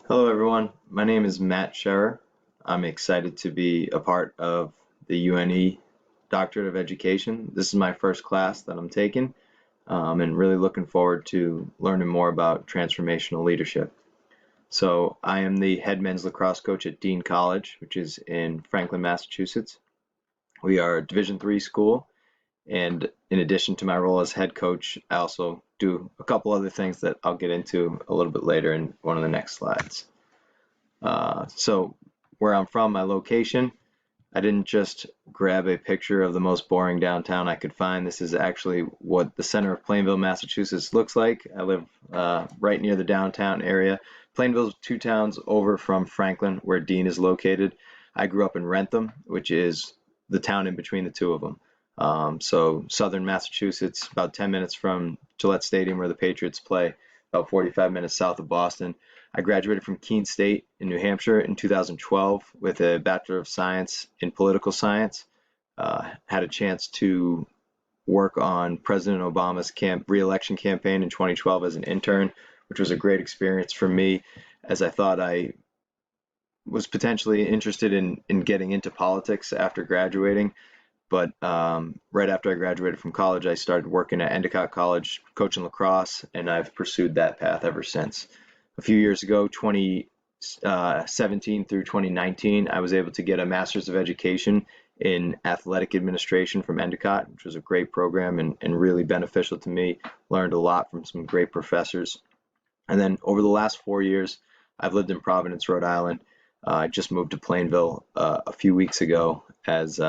Hello, everyone. My name is Matt Scherer. I'm excited to be a part of the UNE Doctorate of Education. This is my first class that I'm taking, and really looking forward to learning more about transformational leadership. So, I am the head men's lacrosse coach at Dean College, which is in Franklin, Massachusetts. We are a Division III school, and in addition to my role as head coach, I also do a couple other things that I'll get into a little bit later in one of the next slides. So where I'm from, my location, I didn't just grab a picture of the most boring downtown I could find. This is actually what the center of Plainville, Massachusetts looks like. I live right near the downtown area. Plainville's 2 towns over from Franklin, where Dean is located. I grew up in Rentham, which is the town in between the two of them. So southern Massachusetts, about 10 minutes from Gillette Stadium where the Patriots play, about 45 minutes south of Boston. I graduated from Keene State in New Hampshire in 2012 with a Bachelor of Science in Political Science. Had a chance to work on President Obama's re-election campaign in 2012 as an intern, which was a great experience for me, as I thought I was potentially interested in getting into politics after graduating. But right after I graduated from college, I started working at Endicott College, coaching lacrosse, and I've pursued that path ever since. A few years ago, 2017 through 2019, I was able to get a Master's of Education in Athletic Administration from Endicott, which was a great program and really beneficial to me. Learned a lot from some great professors. And then over the last 4 years, I've lived in Providence, Rhode Island. I just moved to Plainville a few weeks ago as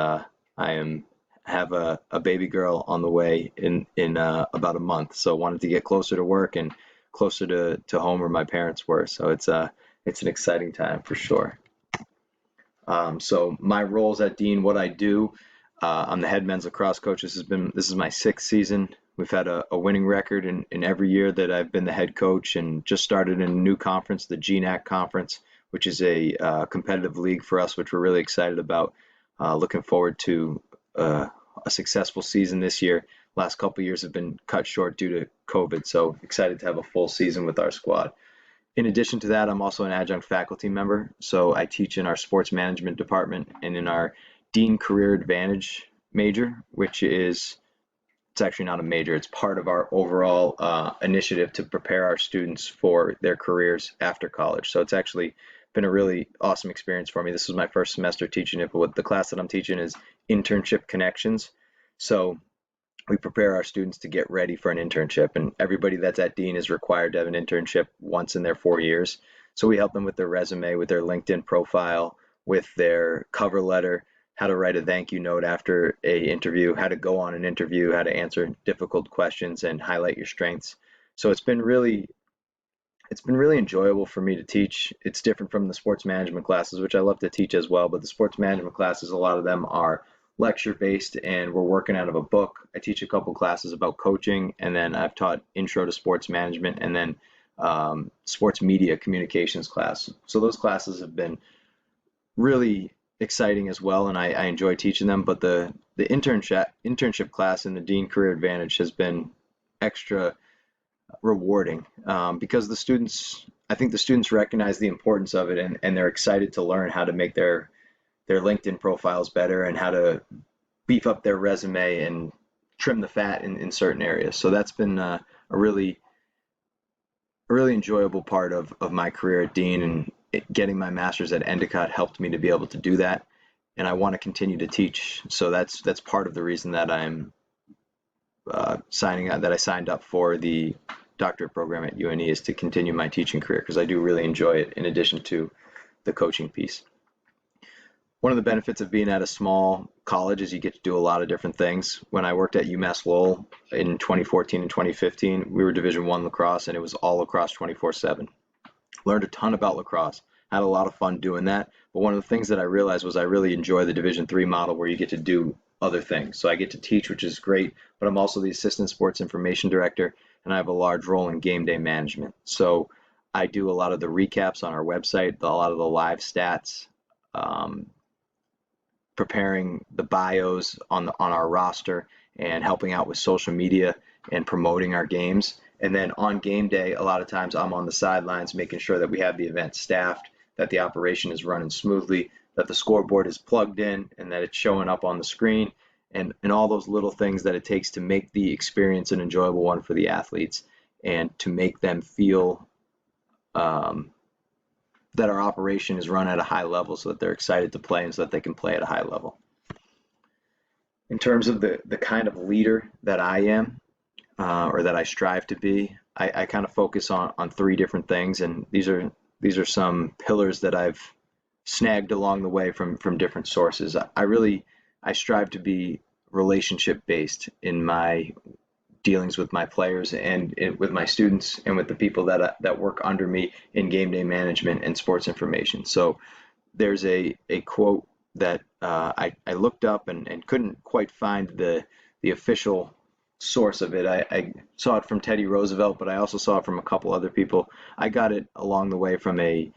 have a baby girl on the way in about a month. So wanted to get closer to work and closer to home where my parents were. So it's an exciting time for sure. So my roles at Dean, what I do, I'm the head men's lacrosse coach. This is my 6th season. We've had a winning record in every year that I've been the head coach, and just started in a new conference, the GNAC conference, which is a competitive league for us, which we're really excited about. Looking forward to a successful season this year. Last couple of years have been cut short due to COVID, so excited to have a full season with our squad. In addition to that, I'm also an adjunct faculty member, so I teach in our sports management department and in our Dean Career Advantage major, which is, it's actually not a major, it's part of our overall initiative to prepare our students for their careers after college. So it's actually been a really awesome experience for me. This was my first semester teaching it, but what the class that I'm teaching is Internship Connections. So we prepare our students to get ready for an internship, and everybody that's at Dean is required to have an internship once in their 4 years. So we help them with their resume, with their LinkedIn profile, with their cover letter, how to write a thank you note after a interview, how to go on an interview, how to answer difficult questions and highlight your strengths. So it's been really enjoyable for me to teach. It's different from the sports management classes, which I love to teach as well, but the sports management classes, a lot of them are lecture based and we're working out of a book. I teach a couple classes about coaching, and then I've taught intro to sports management, and then sports media communications class. So those classes have been really exciting as well, and I enjoy teaching them. But the internship class in the Dean Career Advantage has been extra rewarding because I think the students recognize the importance of it, and they're excited to learn how to make their LinkedIn profiles better and how to beef up their resume and trim the fat in certain areas. So that's been a really enjoyable part of my career at Dean, and getting my master's at Endicott helped me to be able to do that. And I want to continue to teach. So that's part of the reason that I'm that I signed up for the doctorate program at UNE, is to continue my teaching career, because I do really enjoy it in addition to the coaching piece. One of the benefits of being at a small college is you get to do a lot of different things. When I worked at UMass Lowell in 2014 and 2015, we were Division I lacrosse, and it was all lacrosse 24/7. Learned a ton about lacrosse, had a lot of fun doing that. But one of the things that I realized was I really enjoy the Division III model, where you get to do other things. So I get to teach, which is great, but I'm also the assistant sports information director, and I have a large role in game day management. So I do a lot of the recaps on our website, a lot of the live stats, preparing the bios on our roster, and helping out with social media and promoting our games. And then on game day, a lot of times I'm on the sidelines making sure that we have the event staffed, that the operation is running smoothly, that the scoreboard is plugged in, and that it's showing up on the screen, and all those little things that it takes to make the experience an enjoyable one for the athletes and to make them feel that our operation is run at a high level so that they're excited to play and so that they can play at a high level. In terms of the kind of leader that I am, or that I strive to be, I kind of focus on three different things, and these are some pillars that I've snagged along the way from different sources. I strive to be relationship based in my dealings with my players and with my students and with the people that work under me in game day management and sports information. So there's a quote that I looked up and couldn't quite find the official source of it. I saw it from Teddy Roosevelt, but I also saw it from a couple other people. I got it along the way from a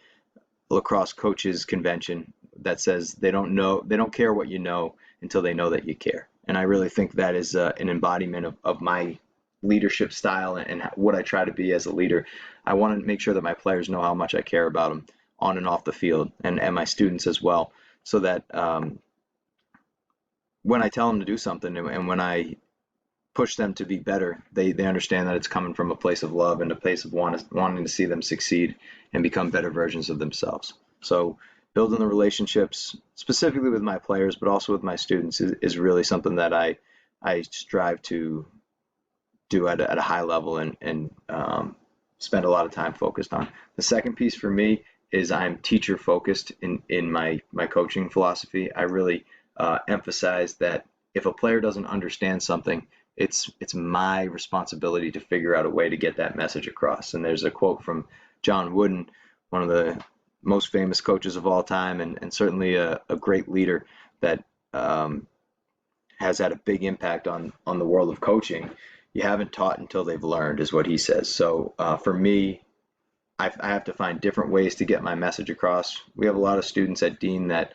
lacrosse coaches convention that says they don't care what you know until they know that you care. And I really think that is an embodiment of my leadership style and what I try to be as a leader. I want to make sure that my players know how much I care about them on and off the field, and my students as well, so that when I tell them to do something and when I push them to be better, they understand that it's coming from a place of love and a place of wanting to see them succeed and become better versions of themselves. So building the relationships specifically with my players, but also with my students is really something that I strive to do at a high level and spend a lot of time focused on. The second piece for me is I'm teacher focused in my coaching philosophy. I really emphasize that if a player doesn't understand something, it's my responsibility to figure out a way to get that message across. And there's a quote from John Wooden, one of the most famous coaches of all time, and certainly a great leader that has had a big impact on the world of coaching. You haven't taught until they've learned, is what he says. So for me, I have to find different ways to get my message across. We have a lot of students at Dean that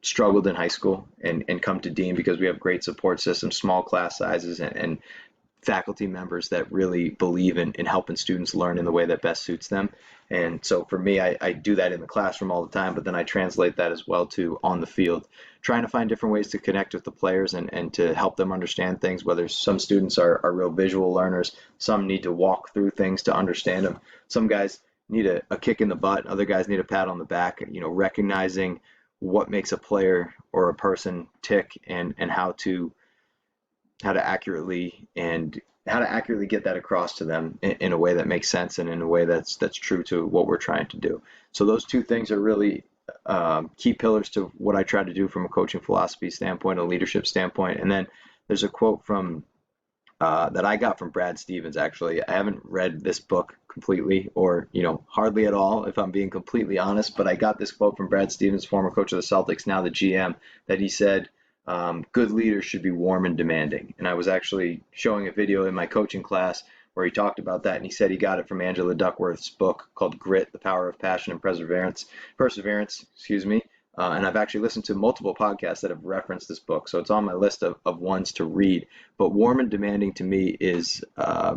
struggled in high school and come to Dean because we have great support systems, small class sizes, and faculty members that really believe in helping students learn in the way that best suits them. And so for me, I do that in the classroom all the time, but then I translate that as well to on the field, trying to find different ways to connect with the players and to help them understand things, whether some students are real visual learners, some need to walk through things to understand them. Some guys need a kick in the butt, other guys need a pat on the back, recognizing what makes a player or a person tick and how to accurately get that across to them in a way that makes sense and in a way that's true to what we're trying to do. So those two things are really key pillars to what I try to do from a coaching philosophy standpoint, a leadership standpoint. And then there's a quote from that I got from Brad Stevens. Actually, I haven't read this book completely, or hardly at all, if I'm being completely honest. But I got this quote from Brad Stevens, former coach of the Celtics, now the GM, that he said, good leaders should be warm and demanding. And I was actually showing a video in my coaching class where he talked about that, and he said he got it from Angela Duckworth's book called Grit: The Power of Passion and Perseverance, and I've actually listened to multiple podcasts that have referenced this book, so it's on my list of ones to read. But warm and demanding to me is a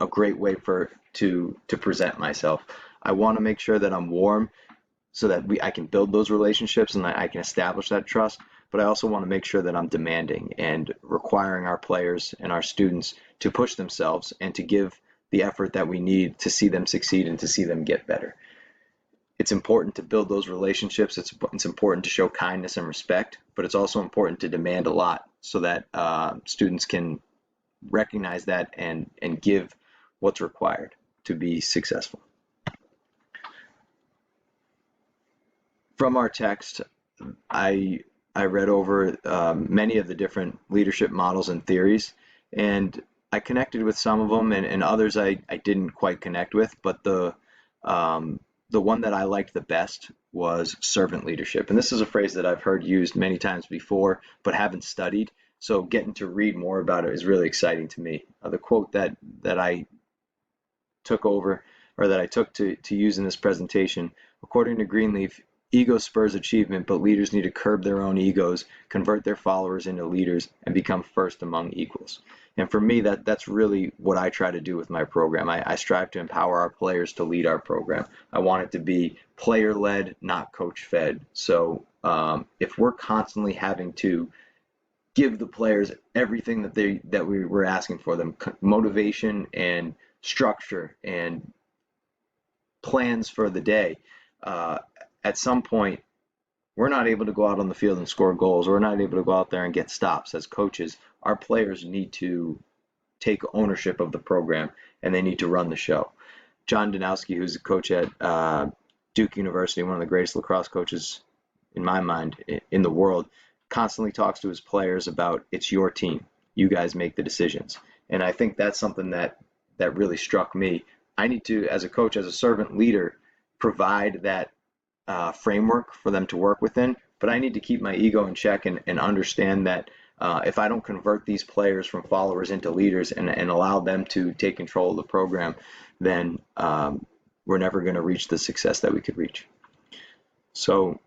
great way to present myself. I want to make sure that I'm warm so that I can build those relationships and I can establish that trust. But I also want to make sure that I'm demanding and requiring our players and our students to push themselves and to give the effort that we need to see them succeed and to see them get better. It's important to build those relationships. It's important to show kindness and respect, but it's also important to demand a lot so that students can recognize that and give what's required to be successful. From our text, I read over many of the different leadership models and theories, and I connected with some of them, and others I didn't quite connect with. But the one that I liked the best was servant leadership, and this is a phrase that I've heard used many times before, but haven't studied. So getting to read more about it is really exciting to me. The quote that I took over, or that I took to use in this presentation, according to Greenleaf, ego spurs achievement, but leaders need to curb their own egos, convert their followers into leaders, and become first among equals. And for me, that's really what I try to do with my program. I strive to empower our players to lead our program. I want it to be player-led, not coach-fed. So if we're constantly having to give the players everything that we were asking for them, motivation and structure and plans for the day, at some point we're not able to go out on the field and score goals. We're not able to go out there and get stops as coaches. Our players need to take ownership of the program, and they need to run the show. John Danowski, who's a coach at Duke University, one of the greatest lacrosse coaches in my mind in the world, constantly talks to his players about, it's your team. You guys make the decisions. And I think that's something that really struck me. I need to, as a coach, as a servant leader, provide that framework for them to work within, but I need to keep my ego in check and understand that if I don't convert these players from followers into leaders and allow them to take control of the program, then we're never going to reach the success that we could reach. So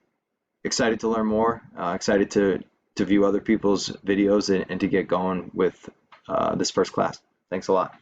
excited to learn more, excited to view other people's videos and to get going with this first class. Thanks a lot.